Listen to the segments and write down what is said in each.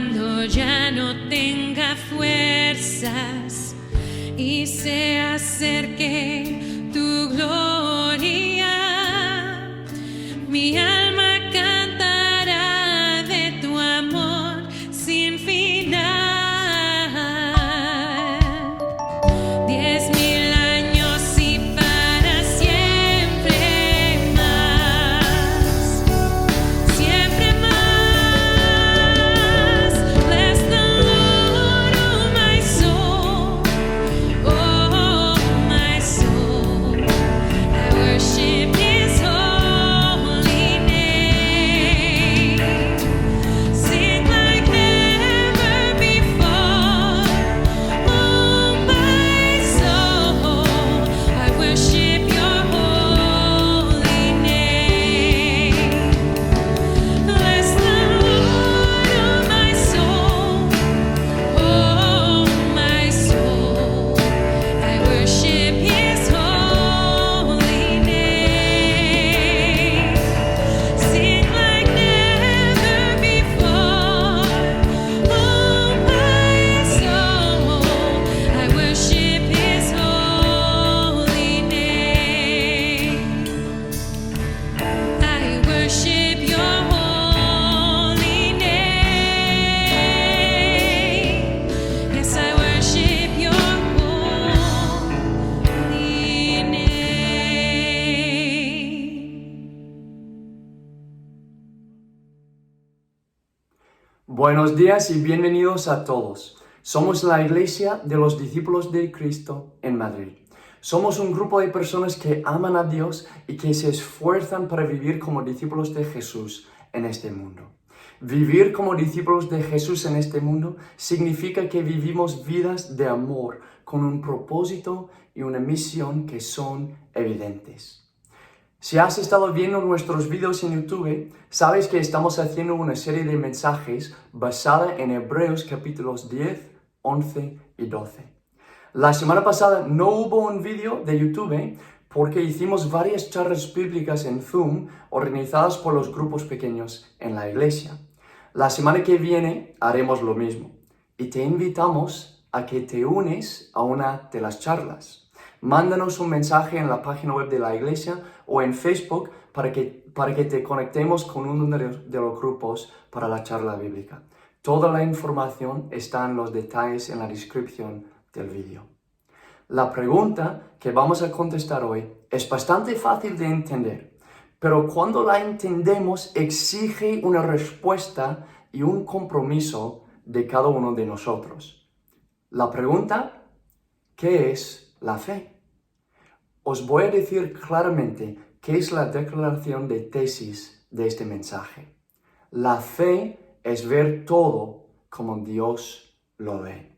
Cuando ya no tenga fuerzas y se acerque tu gloria, mi alma cantará de tu amor sin final. 10,000 años y para siempre más, siempre más. Bless the Lord, oh my soul, oh my soul. I worship His holy name. Sing like never before, oh my soul. I worship Your holy name. Bless the Lord, oh my soul, oh my soul. I worship His holy name. Sing like never before, oh my soul. I worship His holy name. I worship Your holy name. Yes, I worship Your holy name. Buenos días y bienvenidos a todos. Somos la Iglesia de los Discípulos de Cristo en Madrid. Somos un grupo de personas que aman a Dios y que se esfuerzan para vivir como discípulos de Jesús en este mundo. Vivir como discípulos de Jesús en este mundo significa que vivimos vidas de amor con un propósito y una misión que son evidentes. Si has estado viendo nuestros vídeos en YouTube, sabes que estamos haciendo una serie de mensajes basada en Hebreos capítulos 10, 11 y 12. La semana pasada no hubo un vídeo de YouTube porque hicimos varias charlas bíblicas en Zoom organizadas por los grupos pequeños en la iglesia. La semana que viene haremos lo mismo y te invitamos a que te unes a una de las charlas. Mándanos un mensaje en la página web de la iglesia o en Facebook para que te conectemos con uno de los grupos para la charla bíblica. Toda la información está en los detalles en la descripción del vídeo. La pregunta que vamos a contestar hoy es bastante fácil de entender, pero cuando la entendemos exige una respuesta y un compromiso de cada uno de nosotros. La pregunta, ¿qué es la fe? Os voy a decir claramente qué es la declaración de tesis de este mensaje. La fe es ver todo como Dios lo ve.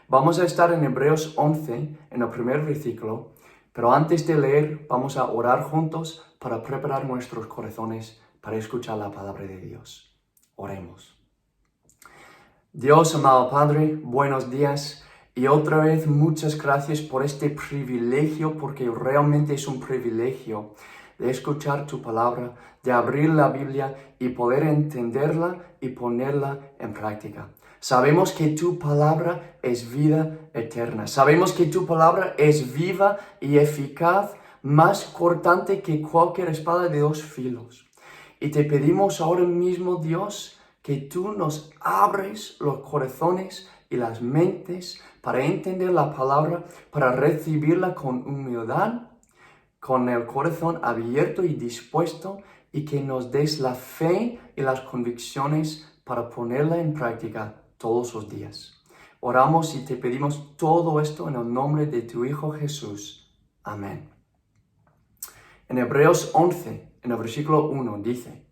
Vamos a estar en Hebreos 11, en el primer versículo, pero antes de leer vamos a orar juntos para preparar nuestros corazones para escuchar la palabra de Dios. Oremos. Dios, amado Padre, buenos días. Y otra vez muchas gracias por este privilegio, porque realmente es un privilegio de escuchar tu palabra, de abrir la Biblia y poder entenderla y ponerla en práctica. Sabemos que tu palabra es vida eterna. Sabemos que tu palabra es viva y eficaz, más cortante que cualquier espada de 2 filos. Y te pedimos ahora mismo, Dios, que tú nos abres los corazones y las mentes para entender la palabra, para recibirla con humildad, con el corazón abierto y dispuesto, y que nos des la fe y las convicciones para ponerla en práctica todos los días. Oramos y te pedimos todo esto en el nombre de tu Hijo Jesús. Amén. En Hebreos 11, en el versículo 1, dice: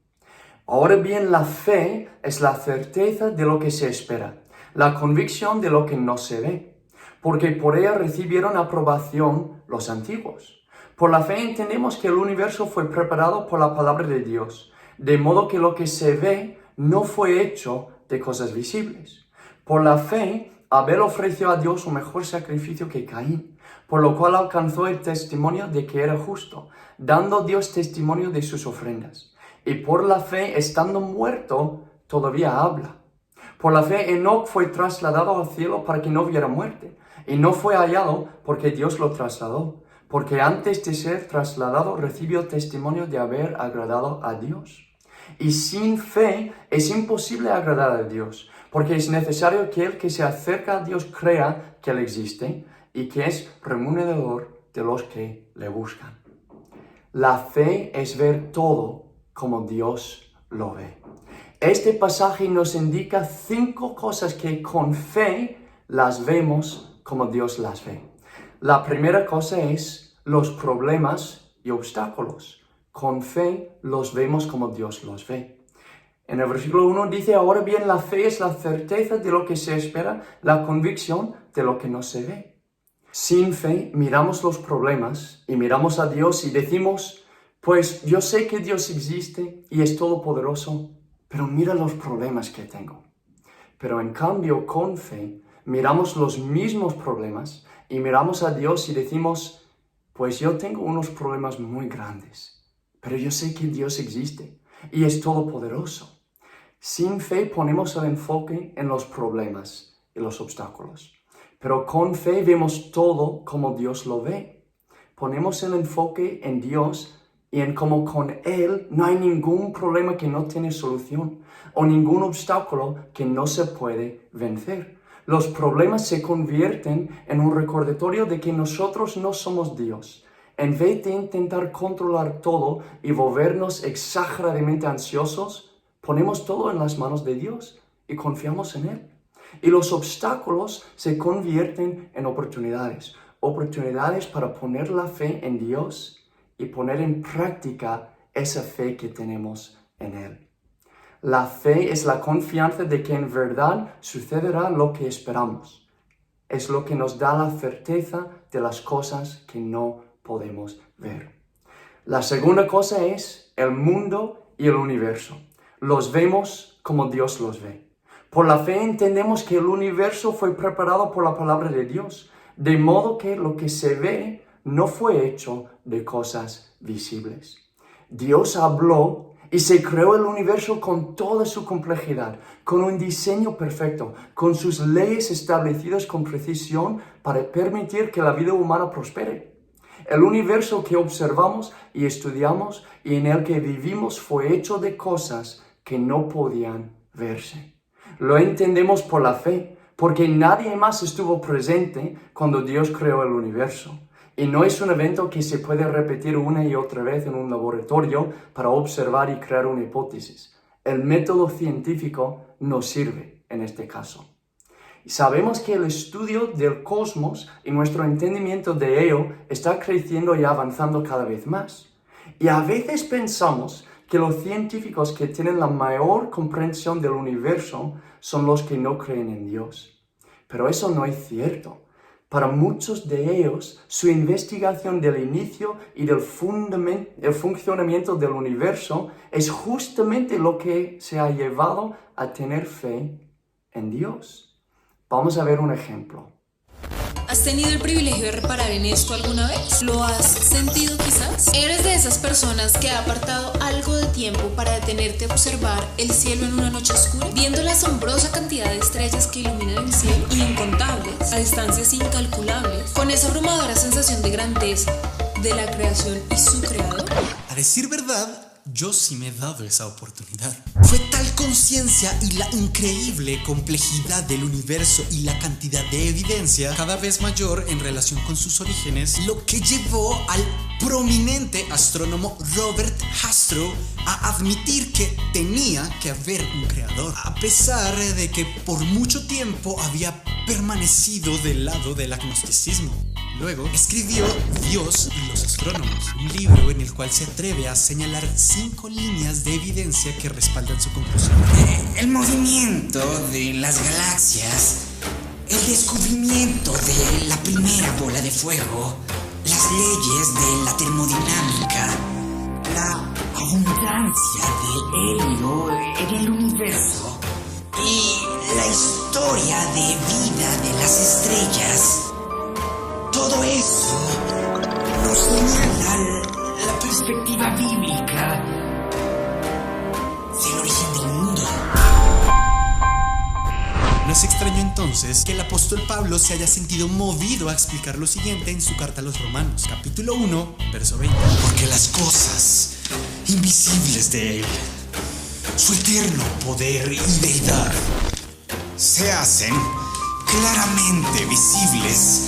Ahora bien, la fe es la certeza de lo que se espera, la convicción de lo que no se ve, porque por ella recibieron aprobación los antiguos. Por la fe entendemos que el universo fue preparado por la palabra de Dios, de modo que lo que se ve no fue hecho de cosas visibles. Por la fe, Abel ofreció a Dios un mejor sacrificio que Caín, por lo cual alcanzó el testimonio de que era justo, dando Dios testimonio de sus ofrendas. Y por la fe, estando muerto, todavía habla. Por la fe, Enoc fue trasladado al cielo para que no viera muerte, y no fue hallado porque Dios lo trasladó, porque antes de ser trasladado recibió testimonio de haber agradado a Dios. Y sin fe es imposible agradar a Dios, porque es necesario que el que se acerca a Dios crea que Él existe y que es remunerador de los que le buscan. La fe es ver todo como Dios lo ve. Este pasaje nos indica 5 cosas que con fe las vemos como Dios las ve. La primera cosa es los problemas y obstáculos. Con fe los vemos como Dios los ve. En el versículo 1 dice, ahora bien, la fe es la certeza de lo que se espera, la convicción de lo que no se ve. Sin fe miramos los problemas y miramos a Dios y decimos, pues yo sé que Dios existe y es todopoderoso, pero mira los problemas que tengo. Pero en cambio, con fe, miramos los mismos problemas y miramos a Dios y decimos, pues yo tengo unos problemas muy grandes, pero yo sé que Dios existe y es todopoderoso. Sin fe ponemos el enfoque en los problemas y los obstáculos, pero con fe vemos todo como Dios lo ve. Ponemos el enfoque en Dios y en cómo con Él no hay ningún problema que no tiene solución o ningún obstáculo que no se puede vencer. Los problemas se convierten en un recordatorio de que nosotros no somos Dios. En vez de intentar controlar todo y volvernos exageradamente ansiosos, ponemos todo en las manos de Dios y confiamos en Él. Y los obstáculos se convierten en oportunidades. Oportunidades para poner la fe en Dios y poner en práctica esa fe que tenemos en Él. La fe es la confianza de que en verdad sucederá lo que esperamos. Es lo que nos da la certeza de las cosas que no podemos ver. La segunda cosa es el mundo y el universo. Los vemos como Dios los ve. Por la fe entendemos que el universo fue preparado por la palabra de Dios, de modo que lo que se ve no fue hecho de cosas visibles. Dios habló y se creó el universo con toda su complejidad, con un diseño perfecto, con sus leyes establecidas con precisión para permitir que la vida humana prospere. El universo que observamos y estudiamos y en el que vivimos fue hecho de cosas que no podían verse. Lo entendemos por la fe, porque nadie más estuvo presente cuando Dios creó el universo. Y no es un evento que se puede repetir una y otra vez en un laboratorio para observar y crear una hipótesis. El método científico no sirve en este caso. Y sabemos que el estudio del cosmos y nuestro entendimiento de ello está creciendo y avanzando cada vez más. Y a veces pensamos que los científicos que tienen la mayor comprensión del universo son los que no creen en Dios. Pero eso no es cierto. Para muchos de ellos, su investigación del inicio y del funcionamiento del universo es justamente lo que se ha llevado a tener fe en Dios. Vamos a ver un ejemplo. ¿Has tenido el privilegio de reparar en esto alguna vez? ¿Lo has sentido quizás? ¿Eres de esas personas que ha apartado algo de tiempo para detenerte a observar el cielo en una noche oscura? Viendo la asombrosa cantidad de estrellas que iluminan el cielo, incontables, a distancias incalculables, con esa abrumadora sensación de grandeza de la creación y su creador. A decir verdad, yo sí me he dado esa oportunidad. Fue tal conciencia y la increíble complejidad del universo y la cantidad de evidencia cada vez mayor en relación con sus orígenes lo que llevó al prominente astrónomo Robert Jastrow a admitir que tenía que haber un creador, a pesar de que por mucho tiempo había permanecido del lado del agnosticismo. Luego escribió Dios y los astrónomos, un libro en el cual se atreve a señalar 5 líneas de evidencia que respaldan su conclusión. El movimiento de las galaxias, el descubrimiento de la primera bola de fuego, las leyes de la termodinámica, la abundancia de helio en el universo y la historia de vida de las estrellas. Todo eso nos señala la perspectiva bíblica del origen del mundo. entonces que el apóstol Pablo se haya sentido movido a explicar lo siguiente en su carta a los Romanos, capítulo 1, verso 20. Porque las cosas invisibles de Él, su eterno poder y deidad, se hacen claramente visibles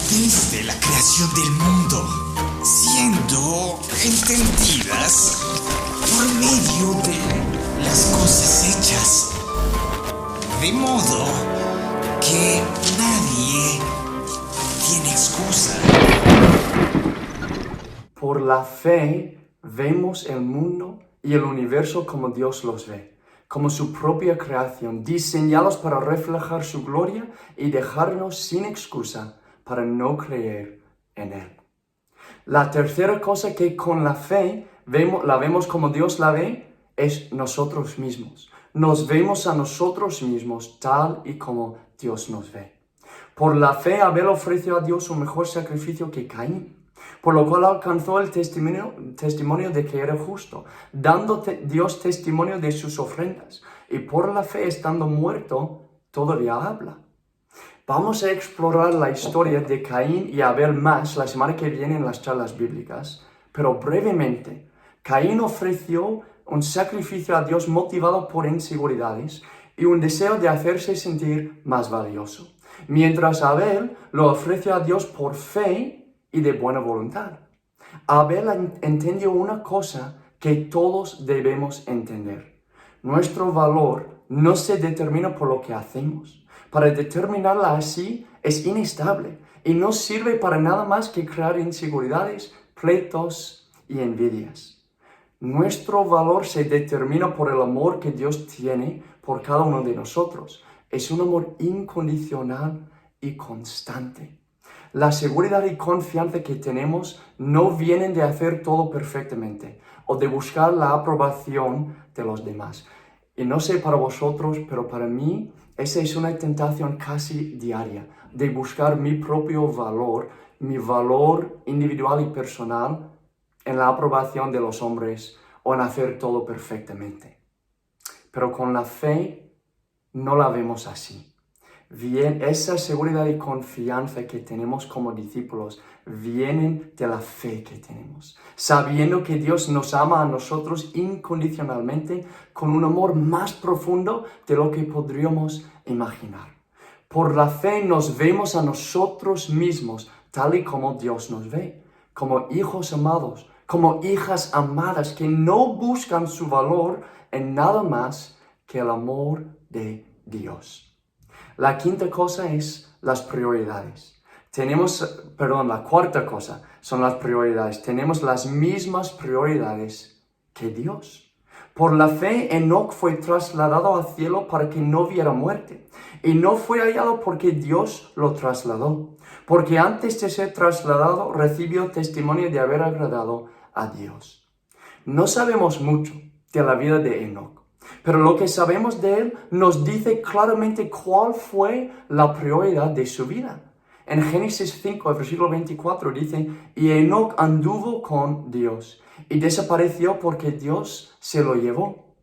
desde la creación del mundo, siendo entendidas por medio de las cosas hechas, de modo que nadie tiene excusa. Por la fe vemos el mundo y el universo como Dios los ve, como su propia creación, diseñados para reflejar su gloria y dejarnos sin excusa para no creer en Él. La tercera cosa que con la fe la vemos como Dios la ve es nosotros mismos. Nos vemos a nosotros mismos tal y como Dios nos ve. Por la fe Abel ofreció a Dios un mejor sacrificio que Caín, por lo cual alcanzó el testimonio de que era justo, dando Dios testimonio de sus ofrendas, y por la fe, estando muerto, todavía habla. Vamos a explorar la historia de Caín y Abel más la semana que viene en las charlas bíblicas, pero brevemente, Caín ofreció un sacrificio a Dios motivado por inseguridades y un deseo de hacerse sentir más valioso, mientras Abel lo ofreció a Dios por fe y de buena voluntad. Abel entendió una cosa que todos debemos entender. Nuestro valor no se determina por lo que hacemos. Para determinarla así es inestable y no sirve para nada más que crear inseguridades, pleitos y envidias. Nuestro valor se determina por el amor que Dios tiene por cada uno de nosotros. Es un amor incondicional y constante. La seguridad y confianza que tenemos no vienen de hacer todo perfectamente o de buscar la aprobación de los demás. Y no sé para vosotros, pero para mí esa es una tentación casi diaria, de buscar mi propio valor, mi valor individual y personal en la aprobación de los hombres o en hacer todo perfectamente. Pero con la fe no la vemos así. Bien, esa seguridad y confianza que tenemos como discípulos vienen de la fe que tenemos, sabiendo que Dios nos ama a nosotros incondicionalmente con un amor más profundo de lo que podríamos imaginar. Por la fe nos vemos a nosotros mismos tal y como Dios nos ve, como hijos amados, como hijas amadas que no buscan su valor en nada más que el amor de Dios. La quinta cosa es las prioridades. La cuarta cosa son las prioridades. Tenemos las mismas prioridades que Dios. Por la fe, Enoc fue trasladado al cielo para que no viera muerte. Y no fue hallado porque Dios lo trasladó. Porque antes de ser trasladado, recibió testimonio de haber agradado a Dios. No sabemos mucho de la vida de Enoc. Pero lo que sabemos de él nos dice claramente cuál fue la prioridad de su vida. En Génesis 5, versículo 24 dice, y Enoc anduvo con Dios y desapareció porque Dios se lo llevó.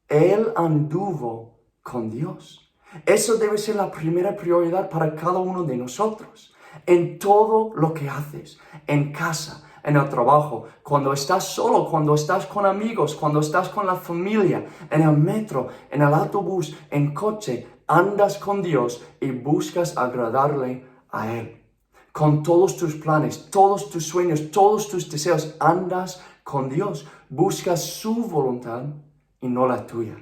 Él anduvo con Dios. Eso debe ser la primera prioridad para cada uno de nosotros. En todo lo que haces, en casa, en el trabajo, cuando estás solo, cuando estás con amigos, cuando estás con la familia, en el metro, en el autobús, en coche, andas con Dios y buscas agradarle a Él. Con todos tus planes, todos tus sueños, todos tus deseos, andas con Dios. Buscas su voluntad y no la tuya.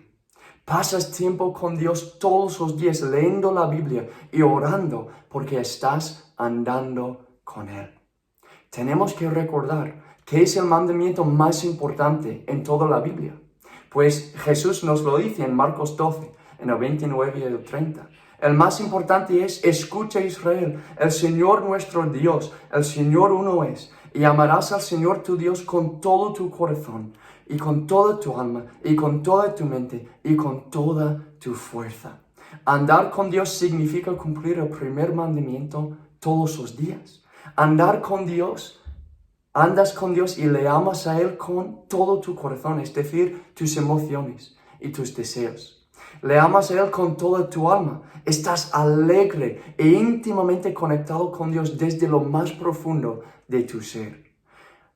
Pasas tiempo con Dios todos los días leyendo la Biblia y orando porque estás andando con Él. Tenemos que recordar que es el mandamiento más importante en toda la Biblia. Pues Jesús nos lo dice en Marcos 12, en el 29 y el 30. El más importante es, escucha Israel, el Señor nuestro Dios, el Señor uno es. Y amarás al Señor tu Dios con todo tu corazón, y con toda tu alma, y con toda tu mente, y con toda tu fuerza. Andar con Dios significa cumplir el primer mandamiento todos los días. Andar con Dios, andas con Dios y le amas a Él con todo tu corazón, es decir, tus emociones y tus deseos. Le amas a Él con toda tu alma. Estás alegre e íntimamente conectado con Dios desde lo más profundo de tu ser.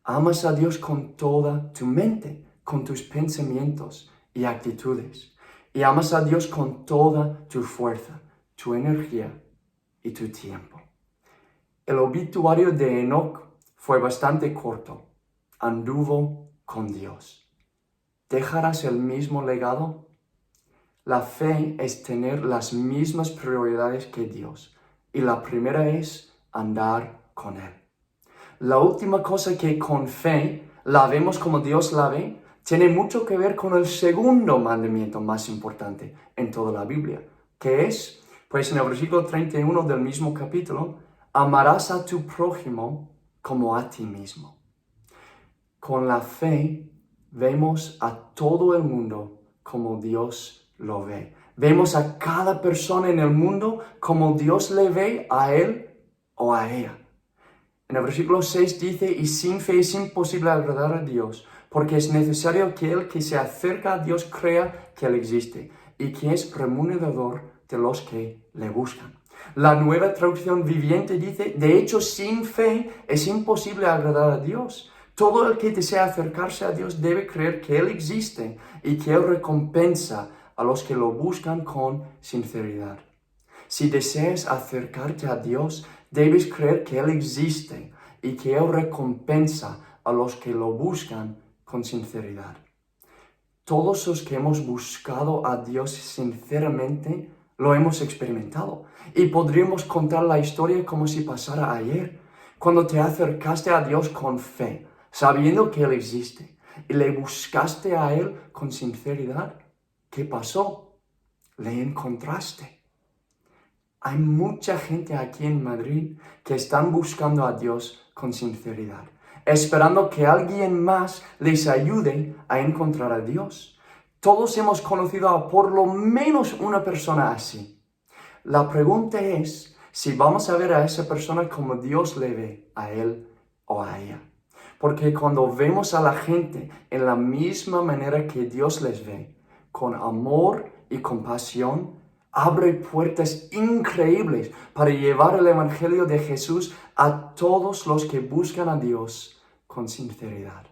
Amas a Dios con toda tu mente, con tus pensamientos y actitudes. Y amas a Dios con toda tu fuerza, tu energía y tu tiempo. El obituario de Enoc fue bastante corto. Anduvo con Dios. ¿Dejarás el mismo legado? La fe es tener las mismas prioridades que Dios. Y la primera es andar con Él. La última cosa que con fe la vemos como Dios la ve, tiene mucho que ver con el segundo mandamiento más importante en toda la Biblia, que es, pues en el versículo 31 del mismo capítulo, amarás a tu prójimo como a ti mismo. Con la fe vemos a todo el mundo como Dios lo ve. Vemos a cada persona en el mundo como Dios le ve a él o a ella. En el versículo 6 dice, y sin fe es imposible agradar a Dios, porque es necesario que el que se acerca a Dios crea que Él existe y que es remunerador de los que le buscan. La Nueva Traducción Viviente dice, de hecho, sin fe es imposible agradar a Dios. Todo el que desea acercarse a Dios debe creer que Él existe y que Él recompensa a los que lo buscan con sinceridad. Si deseas acercarte a Dios, debes creer que Él existe y que Él recompensa a los que lo buscan con sinceridad. Todos los que hemos buscado a Dios sinceramente lo hemos experimentado. Y podríamos contar la historia como si pasara ayer, cuando te acercaste a Dios con fe, sabiendo que Él existe, y le buscaste a Él con sinceridad. ¿Qué pasó? Le encontraste. Hay mucha gente aquí en Madrid que están buscando a Dios con sinceridad, esperando que alguien más les ayude a encontrar a Dios. Todos hemos conocido a por lo menos una persona así. La pregunta es si vamos a ver a esa persona como Dios le ve a él o a ella. Porque cuando vemos a la gente en la misma manera que Dios les ve, con amor y compasión, abre puertas increíbles para llevar el Evangelio de Jesús a todos los que buscan a Dios con sinceridad.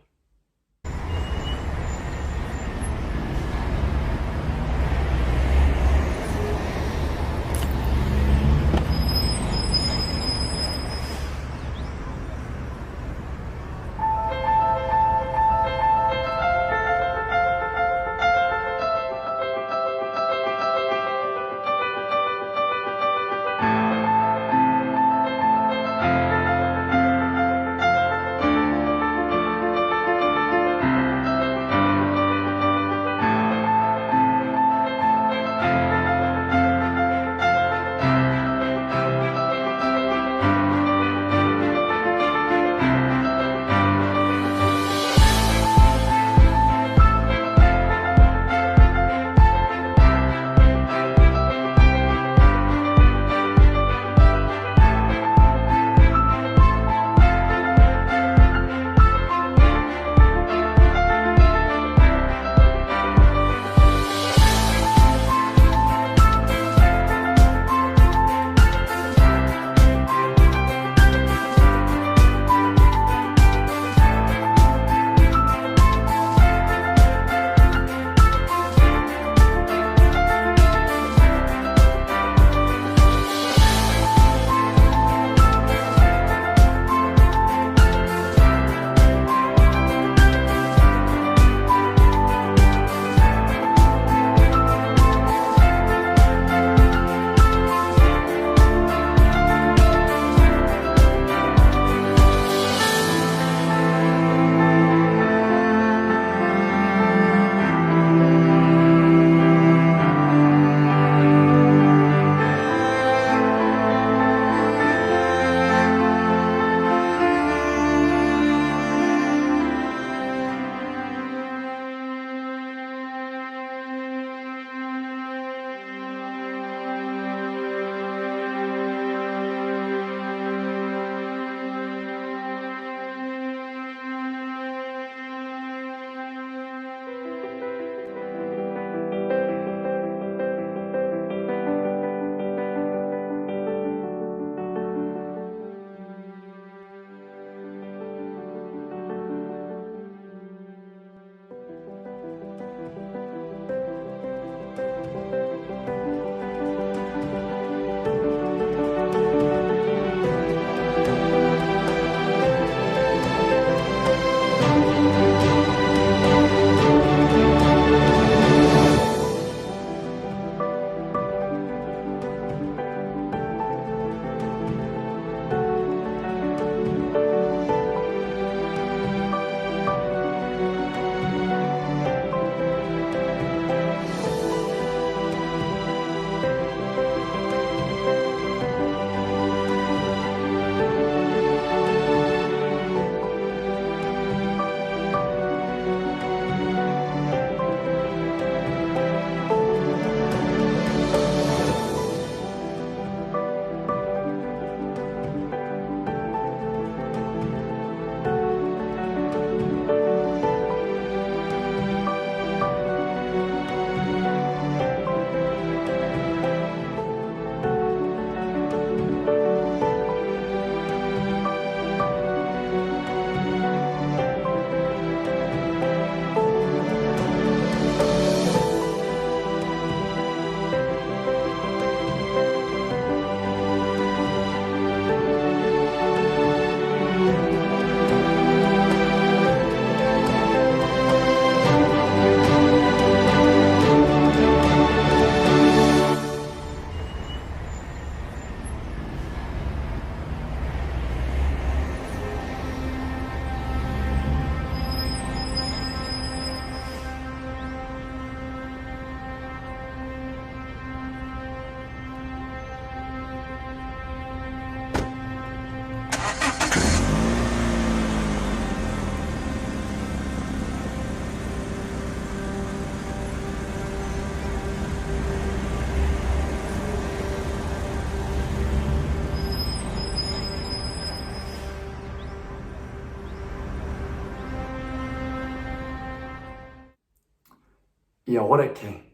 ¿Y ahora qué?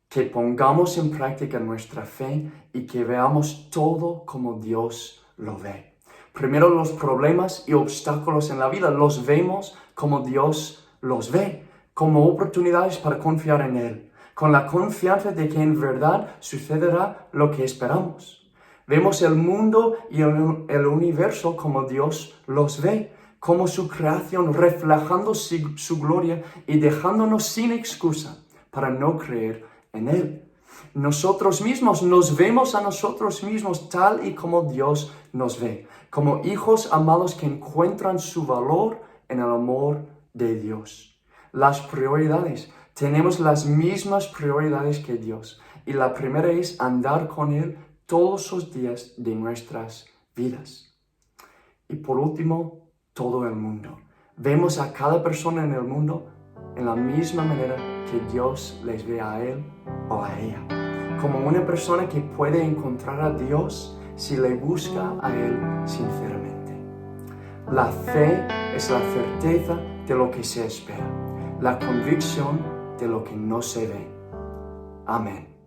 Que pongamos en práctica nuestra fe y que veamos todo como Dios lo ve. Primero, los problemas y obstáculos en la vida los vemos como Dios los ve, como oportunidades para confiar en Él, con la confianza de que en verdad sucederá lo que esperamos. Vemos el mundo y el universo como Dios los ve, como su creación, reflejando su gloria y dejándonos sin excusa para no creer en Él. Nosotros mismos nos vemos a nosotros mismos tal y como Dios nos ve, como hijos amados que encuentran su valor en el amor de Dios. Las prioridades. Tenemos las mismas prioridades que Dios. Y la primera es andar con Él todos los días de nuestras vidas. Y por último, todo el mundo. Vemos a cada persona en el mundo en la misma manera que Dios les ve a él o a ella. Como una persona que puede encontrar a Dios si le busca a Él sinceramente. La fe es la certeza de lo que se espera, la convicción de lo que no se ve. Amén.